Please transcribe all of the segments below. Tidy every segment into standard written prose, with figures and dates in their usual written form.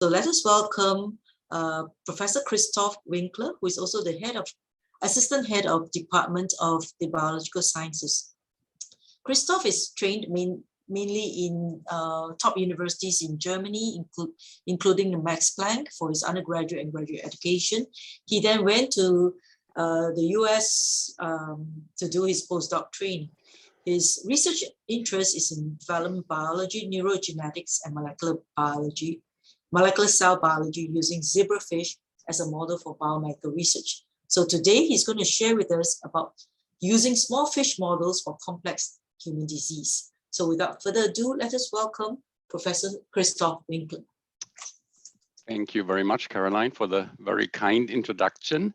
So let us welcome Professor Christoph Winkler, who is also the assistant head of Department of the Biological Sciences. Christoph is trained mainly in top universities in Germany, including the Max Planck for his undergraduate and graduate education. He then went to the US to do his postdoc training. His research interest is in development biology, neurogenetics, and molecular cell biology using zebrafish as a model for biomedical research. So today he's going to share with us about using small fish models for complex human disease. So without further ado, let us welcome Professor Christoph Winkler. Thank you very much, Caroline, for the very kind introduction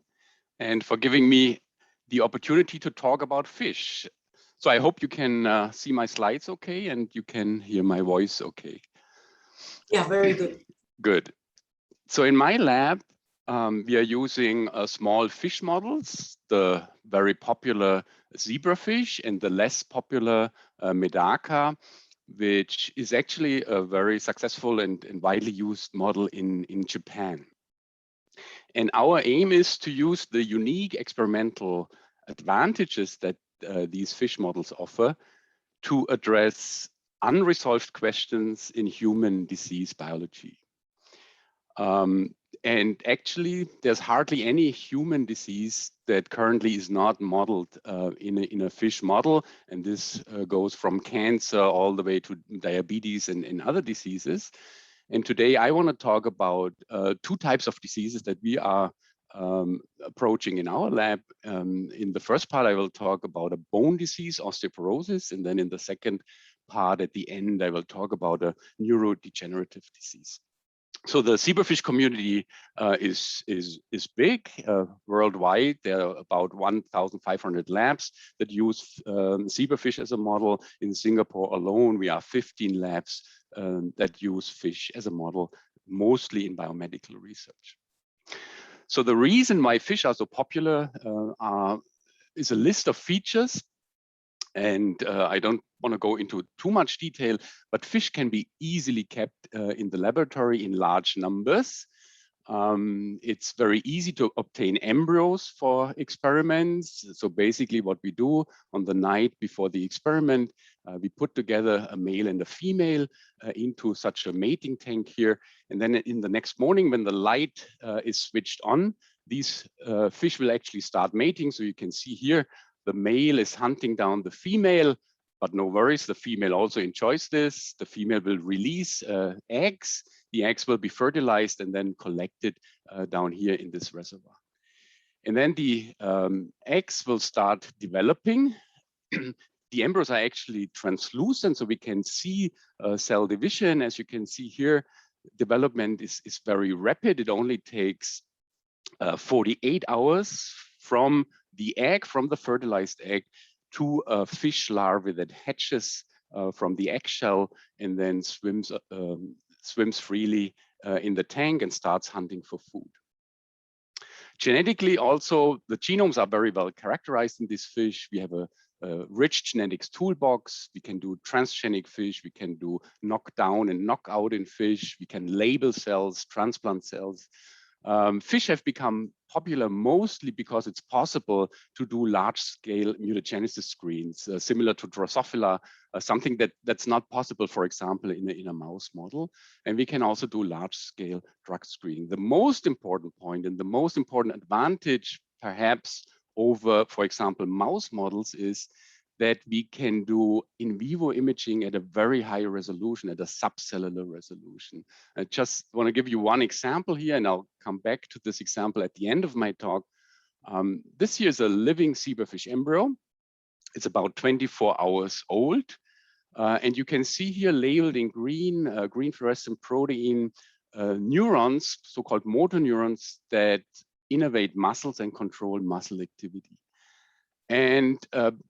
and for giving me the opportunity to talk about fish. So I hope you can see my slides okay and you can hear my voice okay. Yeah, very good. Good. So in my lab, we are using small fish models, the very popular zebrafish and the less popular medaka, which is actually a very successful and widely used model in Japan. And our aim is to use the unique experimental advantages that these fish models offer to address unresolved questions in human disease biology. And actually, there's hardly any human disease that currently is not modeled in a fish model. And this goes from cancer all the way to diabetes and other diseases. And today I want to talk about two types of diseases that we are approaching in our lab. In the first part, I will talk about a bone disease, osteoporosis, and then in the second part at the end, I will talk about a neurodegenerative disease. So the zebrafish community is big worldwide. There are about 1,500 labs that use zebrafish as a model. In Singapore alone, we are 15 labs that use fish as a model, mostly in biomedical research. So the reason why fish are so popular is a list of features. And I don't want to go into too much detail, but fish can be easily kept in the laboratory in large numbers. It's very easy to obtain embryos for experiments. So basically what we do on the night before the experiment, we put together a male and a female into such a mating tank here. And then in the next morning when the light is switched on, these fish will actually start mating. So you can see here, the male is hunting down the female, but no worries, the female also enjoys this. The female will release eggs. The eggs will be fertilized and then collected down here in this reservoir. And then the eggs will start developing. The embryos are actually translucent, so we can see cell division. As you can see here, development is very rapid. It only takes 48 hours from the egg, from the fertilized egg, to a fish larvae that hatches from the eggshell and then swims freely in the tank and starts hunting for food. Genetically also, the genomes are very well characterized in this fish. We have a rich genetics toolbox. We can do transgenic fish. We can do knockdown and knockout in fish. We can label cells, transplant cells. Fish have become popular mostly because it's possible to do large-scale mutagenesis screens, similar to Drosophila, something that's not possible, for example, in a mouse model. And we can also do large-scale drug screening. The most important point and the most important advantage, perhaps, over, for example, mouse models is that we can do in vivo imaging at a very high resolution, at a subcellular resolution. I just want to give you one example here, and I'll come back to this example at the end of my talk. This here is a living zebrafish embryo. It's about 24 hours old. And you can see here labeled in green, green fluorescent protein, neurons, so-called motor neurons that innervate muscles and control muscle activity. And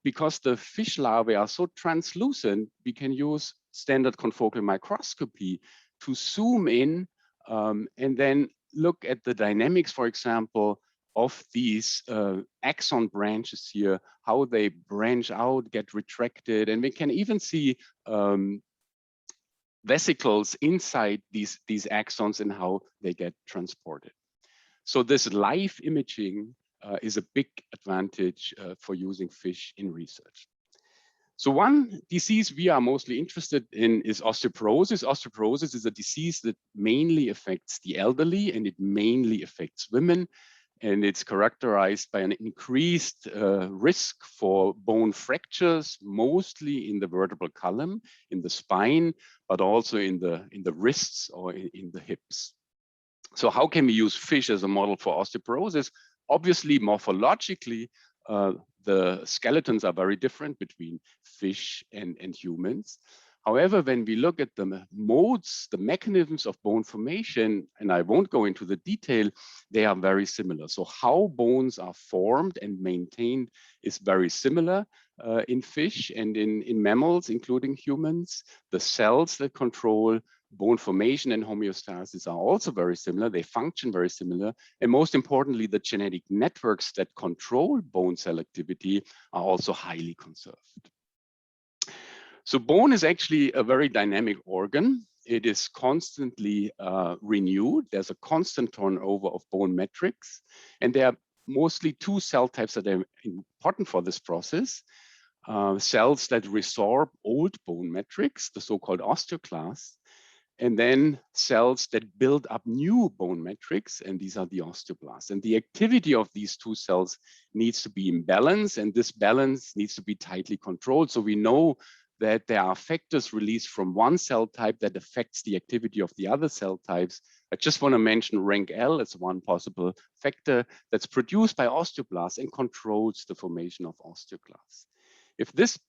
because the fish larvae are so translucent, we can use standard confocal microscopy to zoom in and then look at the dynamics, for example, of these axon branches here, how they branch out, get retracted, and we can even see vesicles inside these axons and how they get transported. So this live imaging is a big advantage for using fish in research. So one disease we are mostly interested in is osteoporosis. Osteoporosis is a disease that mainly affects the elderly, and it mainly affects women. And it's characterized by an increased risk for bone fractures, mostly in the vertebral column, in the spine, but also in the wrists or in the hips. So how can we use fish as a model for osteoporosis? Obviously, morphologically, the skeletons are very different between fish and humans. However, when we look at the modes, the mechanisms of bone formation, and I won't go into the detail, they are very similar. So how bones are formed and maintained is very similar in fish and in mammals, including humans. The cells that control bone formation and homeostasis are also very similar. They function very similar. And most importantly, the genetic networks that control bone cell activity are also highly conserved. So bone is actually a very dynamic organ. It is constantly renewed. There's a constant turnover of bone metrics. And there are mostly two cell types that are important for this process. Cells that resorb old bone metrics, the so-called osteoclasts, and then cells that build up new bone metrics, and these are the osteoblasts. And the activity of these two cells needs to be in balance, and this balance needs to be tightly controlled. So we know that there are factors released from one cell type that affects the activity of the other cell types. I just want to mention RANKL as one possible factor that's produced by osteoblasts and controls the formation of osteoclasts. If this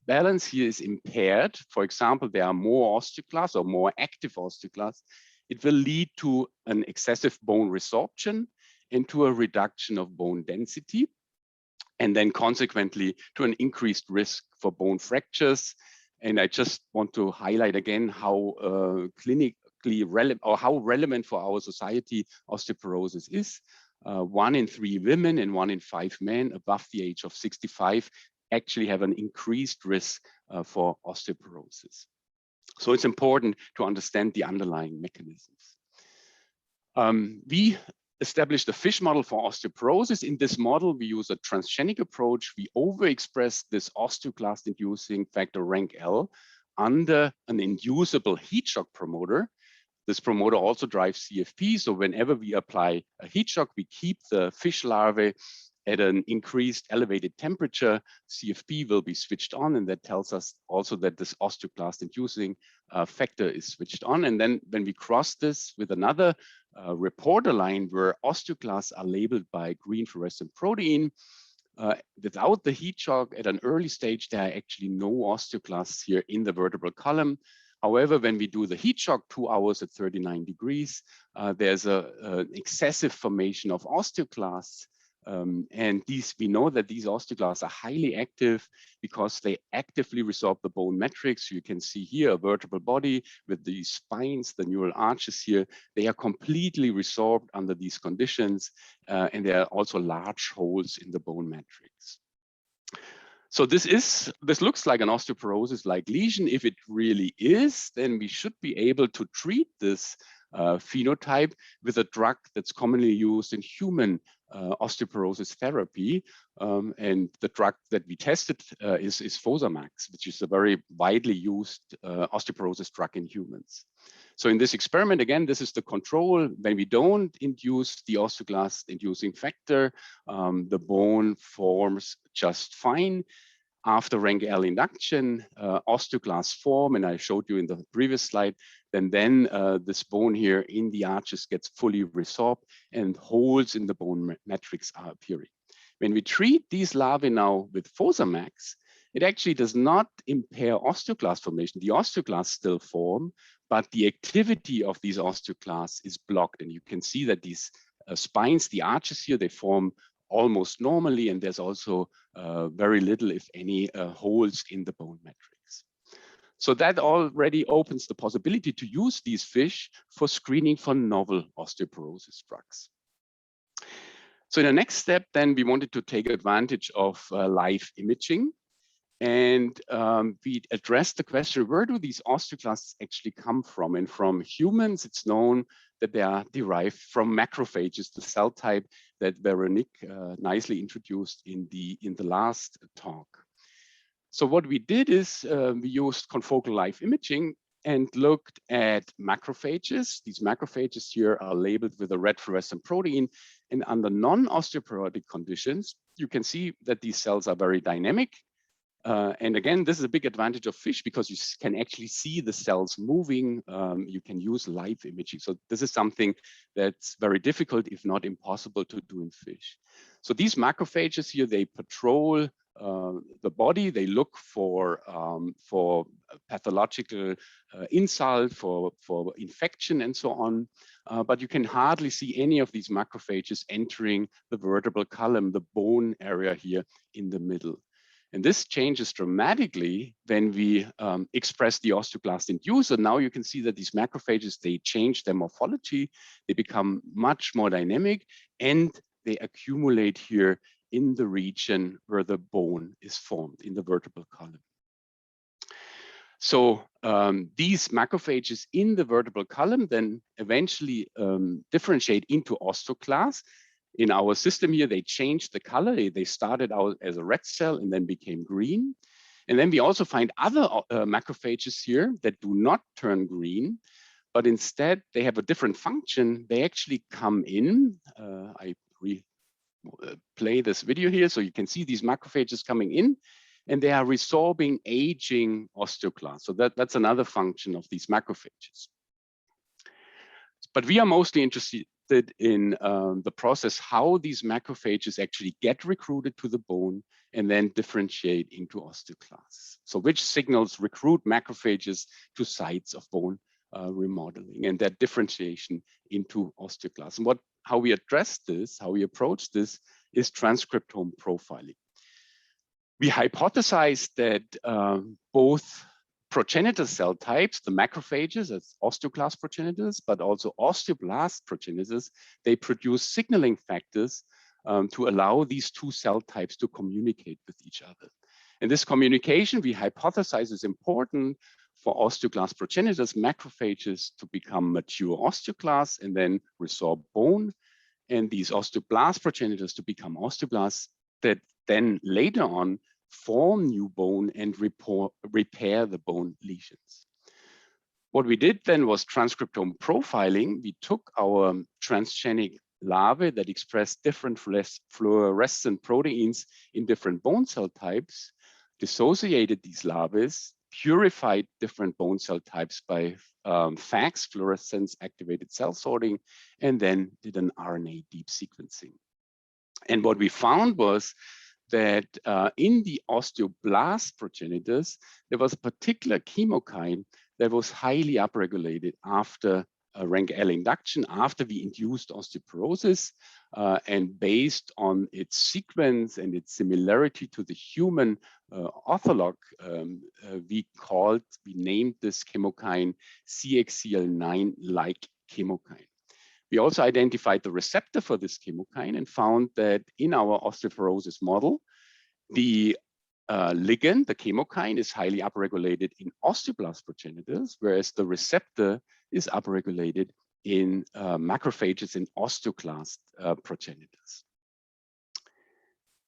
balance here is impaired, for example, there are more osteoclasts or more active osteoclasts, it will lead to an excessive bone resorption and to a reduction of bone density, and then consequently to an increased risk for bone fractures. And I just want to highlight again how clinically relevant or how relevant for our society osteoporosis is. 1 in 3 women and 1 in 5 men above the age of 65 actually have an increased risk for osteoporosis. So it's important to understand the underlying mechanisms. We established a fish model for osteoporosis. In this model, we use a transgenic approach. We overexpress this osteoclast-inducing factor RANKL under an inducible heat shock promoter. This promoter also drives CFP. So whenever we apply a heat shock, we keep the fish larvae at an increased elevated temperature. CFP will be switched on, and that tells us also that this osteoclast-inducing factor is switched on. And then when we cross this with another reporter line where osteoclasts are labeled by green fluorescent protein, without the heat shock at an early stage, there are actually no osteoclasts here in the vertebral column. However, when we do the heat shock 2 hours at 39 degrees, there's an excessive formation of osteoclasts. And we know that these osteoclasts are highly active because they actively resorb the bone metrics. You can see here a vertebral body with the spines, the neural arches here. They are completely resorbed under these conditions, and there are also large holes in the bone matrix. So this looks like an osteoporosis-like lesion. If it really is, then we should be able to treat this phenotype with a drug that's commonly used in human osteoporosis therapy. And the drug that we tested is Fosamax, which is a very widely used osteoporosis drug in humans. So in this experiment, again, this is the control. When we don't induce the osteoclast-inducing factor, the bone forms just fine. After RANKL induction, osteoclasts form, and I showed you in the previous slide, then this bone here in the arches gets fully resorbed and holes in the bone matrix are appearing. When we treat these larvae now with Fosamax, it actually does not impair osteoclast formation. The osteoclasts still form, but the activity of these osteoclasts is blocked. And you can see that these spines, the arches here, they form almost normally, and there's also very little, if any, holes in the bone matrix. So that already opens the possibility to use these fish for screening for novel osteoporosis drugs. So in the next step, then we wanted to take advantage of live imaging. And we addressed the question, where do these osteoclasts actually come from? And from humans, it's known that they are derived from macrophages, the cell type that Veronique nicely introduced in the last talk. So what we did is we used confocal live imaging and looked at macrophages. These macrophages here are labeled with a red fluorescent protein. And under non-osteoporotic conditions, you can see that these cells are very dynamic. And again, this is a big advantage of fish because you can actually see the cells moving. You can use live imaging. So this is something that's very difficult, if not impossible, to do in fish. So these macrophages here, they patrol the body. They look for pathological insult, for infection, and so on. But you can hardly see any of these macrophages entering the vertebral column, the bone area here in the middle. And this changes dramatically when we express the osteoclast inducer. Now you can see that these macrophages, they change their morphology, they become much more dynamic, and they accumulate here in the region where the bone is formed in the vertebral column. So these macrophages in the vertebral column then eventually differentiate into osteoclasts. In our system here, they changed the color. They started out as a red cell and then became green. And then we also find other macrophages here that do not turn green, but instead they have a different function. They actually come in. I play this video here so you can see these macrophages coming in, and they are resorbing aging osteoclasts. So that's another function of these macrophages. But we are mostly interested in the process, how these macrophages actually get recruited to the bone and then differentiate into osteoclasts. So which signals recruit macrophages to sites of bone remodeling and that differentiation into osteoclasts. And how we address this, how we approach this, is transcriptome profiling. We hypothesized that both progenitor cell types, the macrophages as osteoclast progenitors, but also osteoblast progenitors, they produce signaling factors to allow these two cell types to communicate with each other. And this communication, we hypothesize, is important for osteoblast progenitors, macrophages, to become mature osteoclasts and then resorb bone, and these osteoblast progenitors to become osteoblasts that then later on form new bone and repair the bone lesions. What we did then was transcriptome profiling. We took our transgenic larvae that expressed different fluorescent proteins in different bone cell types, dissociated these larvae, purified different bone cell types by FACS, fluorescence activated cell sorting, and then did an RNA deep sequencing. And what we found was that in the osteoblast progenitors, there was a particular chemokine that was highly upregulated after RANKL induction, after we induced osteoporosis, and based on its sequence and its similarity to the human ortholog, we named this chemokine CXCL9-like chemokine. We also identified the receptor for this chemokine and found that in our osteoporosis model, the ligand, the chemokine, is highly upregulated in osteoblast progenitors, whereas the receptor is upregulated in macrophages in osteoclast progenitors.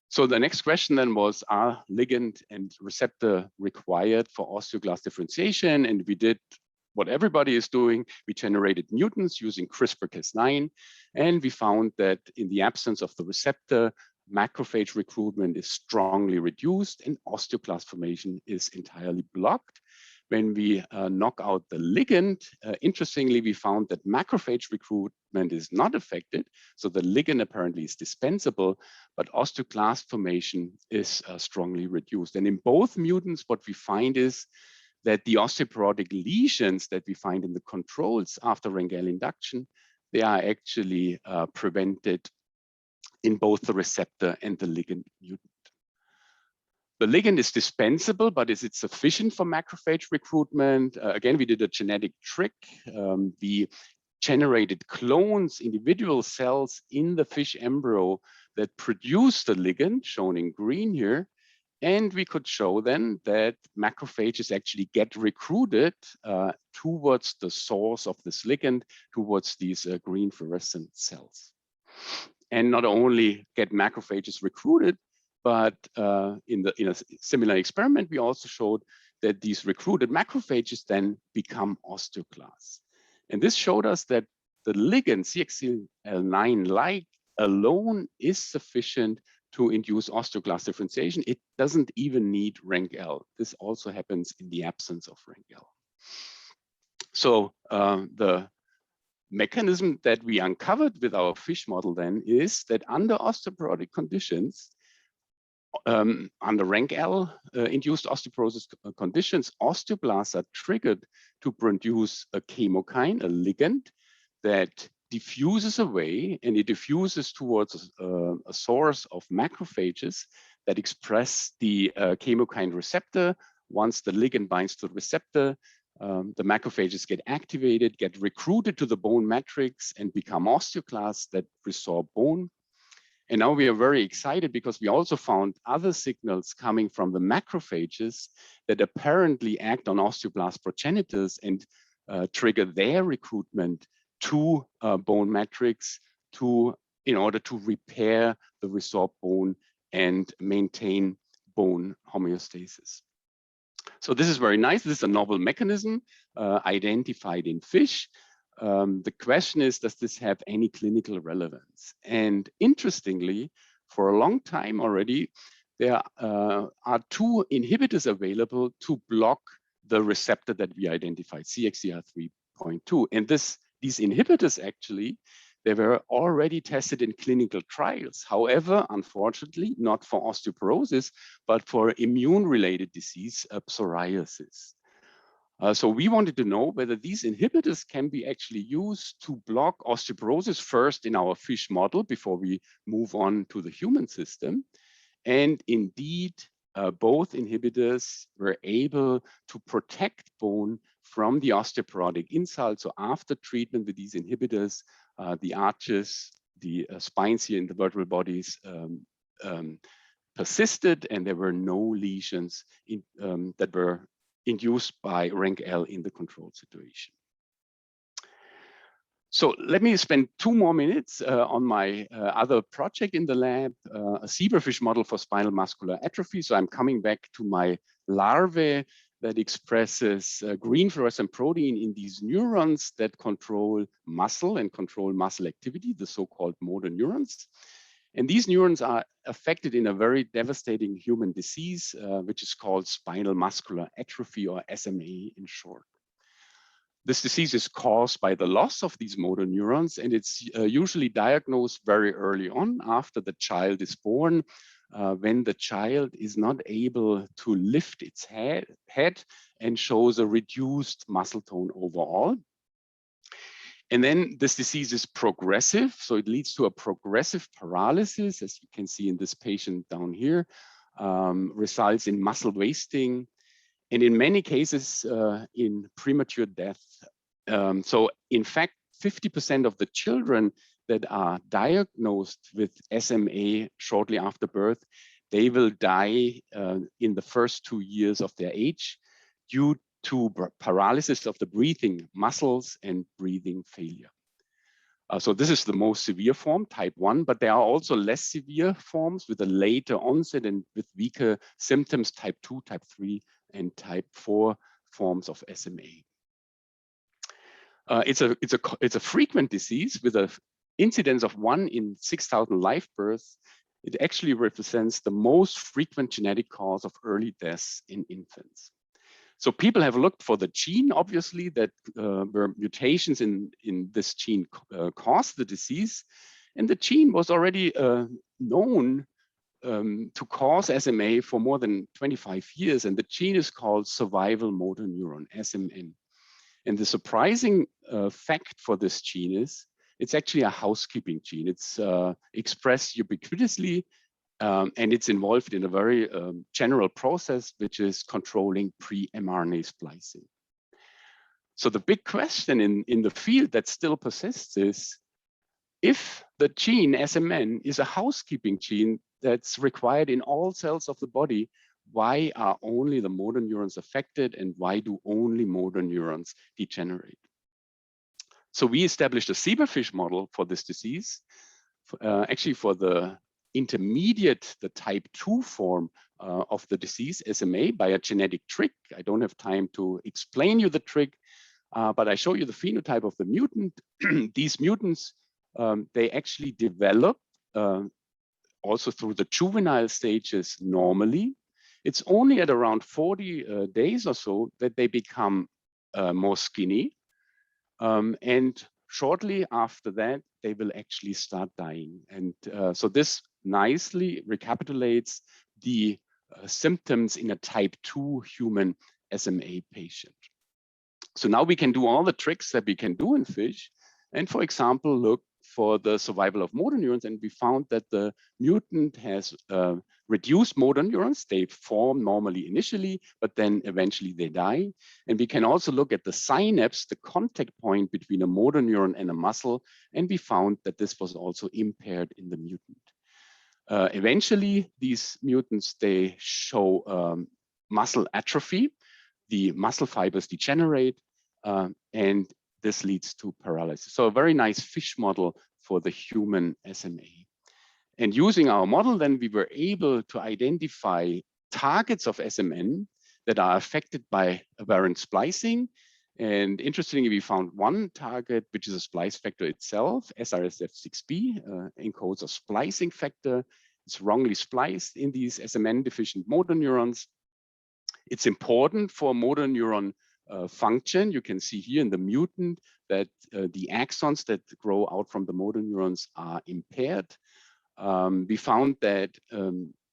So the next question then was, are ligand and receptor required for osteoglast differentiation? And we did what everybody is doing. We generated mutants using CRISPR-Cas9, and we found that in the absence of the receptor, macrophage recruitment is strongly reduced and osteoclast formation is entirely blocked. When we knock out the ligand, interestingly, we found that macrophage recruitment is not affected. So the ligand apparently is dispensable, but osteoclast formation is strongly reduced. And in both mutants, what we find is that the osteoporotic lesions that we find in the controls after RANKL induction, they are actually prevented in both the receptor and the ligand mutant. The ligand is dispensable, but is it sufficient for macrophage recruitment? Again, we did a genetic trick. We generated clones, individual cells in the fish embryo that produce the ligand, shown in green here. And we could show then that macrophages actually get recruited towards the source of this ligand, towards these green fluorescent cells. And not only get macrophages recruited, but in a similar experiment, we also showed that these recruited macrophages then become osteoclasts. And this showed us that the ligand CXCL9-like alone is sufficient to induce osteoclast differentiation. It doesn't even need RANK-L. This also happens in the absence of RANK-L. So the mechanism that we uncovered with our fish model then is that under osteoporotic conditions, under RANK-L induced osteoporosis conditions, osteoblasts are triggered to produce a chemokine, a ligand, that diffuses away, and it diffuses towards a source of macrophages that express the chemokine receptor. Once the ligand binds to the receptor, the macrophages get activated, get recruited to the bone matrix, and become osteoclasts that resorb bone. And now we are very excited because we also found other signals coming from the macrophages that apparently act on osteoblast progenitors and trigger their recruitment to bone matrix in order to repair the resorbed bone and maintain bone homeostasis. So this is very nice. This is a novel mechanism identified in fish. The question is, does this have any clinical relevance? And interestingly, for a long time already, there are two inhibitors available to block the receptor that we identified, CXCR3.2. And these inhibitors actually, they were already tested in clinical trials. However, unfortunately, not for osteoporosis, but for immune-related disease, psoriasis. So we wanted to know whether these inhibitors can be actually used to block osteoporosis first in our fish model before we move on to the human system. And indeed, both inhibitors were able to protect bone from the osteoporotic insult. So after treatment with these inhibitors, the arches, the spines here in the vertebral bodies persisted, and there were no lesions that were induced by RANK-L in the control situation. So let me spend 2 more minutes on my other project in the lab, a zebrafish model for spinal muscular atrophy. So I'm coming back to my larvae that expresses green fluorescent protein in these neurons that control muscle and control muscle activity, the so-called motor neurons. And these neurons are affected in a very devastating human disease, which is called spinal muscular atrophy, or SMA in short. This disease is caused by the loss of these motor neurons, and it's usually diagnosed very early on after the child is born, when the child is not able to lift its head and shows a reduced muscle tone overall. And then this disease is progressive, so it leads to a progressive paralysis, as you can see in this patient down here, results in muscle wasting, and in many cases in premature death. So in fact, 50% of the children that are diagnosed with SMA shortly after birth, they will die in the first 2 years of their age due to paralysis of the breathing muscles and breathing failure. So this is the most severe form, type 1, but there are also less severe forms with a later onset and with weaker symptoms, type 2, type 3, and type 4 forms of SMA. It's a frequent disease with an incidence of 1 in 6,000 live births. It actually represents the most frequent genetic cause of early deaths in infants. So people have looked for the gene, obviously, that where mutations in this gene cause the disease. And the gene was already known to cause SMA for more than 25 years. And the gene is called survival motor neuron, SMN. And the surprising fact for this gene is it's actually a housekeeping gene. It's expressed ubiquitously, and it's involved in a very general process, which is controlling pre-mRNA splicing. So the big question in the field that still persists is, if the gene SMN is a housekeeping gene that's required in all cells of the body, why are only the motor neurons affected and why do only motor neurons degenerate? So we established a zebrafish model for this disease, actually for the intermediate, the type 2 form of the disease, SMA, by a genetic trick. I don't have time to explain you the trick, but I show you the phenotype of the mutant. These mutants, they actually develop also through the juvenile stages normally. It's only at around 40 days or so that they become more skinny. And shortly after that, they will actually start dying. And so this nicely recapitulates the symptoms in a type 2 human SMA patient. So now we can do all the tricks that we can do in fish. And for example, look for the survival of motor neurons. And we found that the mutant has reduced motor neurons. They form normally initially, but then eventually they die. And we can also look at the synapse, the contact point between a motor neuron and a muscle. And we found that this was also impaired in the mutant. Eventually, these mutants, they show muscle atrophy. The muscle fibers degenerate, and this leads to paralysis. So a very nice fish model for the human SMA. And using our model, then we were able to identify targets of SMN that are affected by aberrant splicing. And interestingly, we found one target, which is a splice factor itself, SRSF6B, encodes a splicing factor. It's wrongly spliced in these SMN deficient motor neurons. It's important for motor neuron function. You can see here in the mutant that the axons that grow out from the motor neurons are impaired. We found that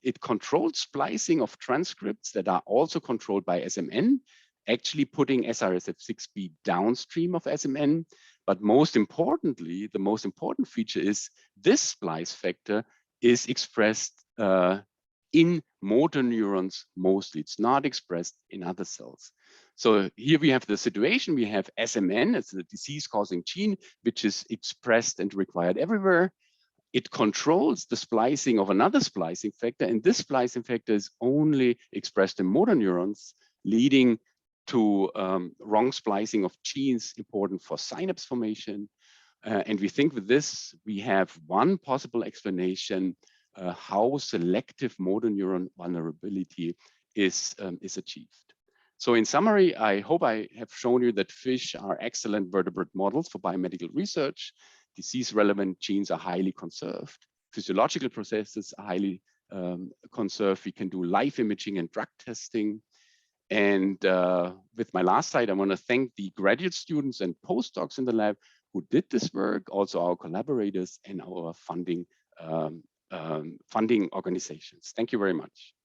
it controlled splicing of transcripts that are also controlled by SMN, actually putting SRSF6B downstream of SMN. But most importantly, the most important feature is this splice factor is expressed in motor neurons mostly. It's not expressed in other cells. So here we have the situation, we have SMN, it's a disease-causing gene, which is expressed and required everywhere. It controls the splicing of another splicing factor, and this splicing factor is only expressed in motor neurons, leading to wrong splicing of genes important for synapse formation. And we think with this, we have one possible explanation how selective motor neuron vulnerability is achieved. So in summary, I hope I have shown you that fish are excellent vertebrate models for biomedical research. Disease-relevant genes are highly conserved. Physiological processes are highly conserved. We can do live imaging and drug testing. And with my last slide, I want to thank the graduate students and postdocs in the lab who did this work, also our collaborators and our funding organizations. Thank you very much.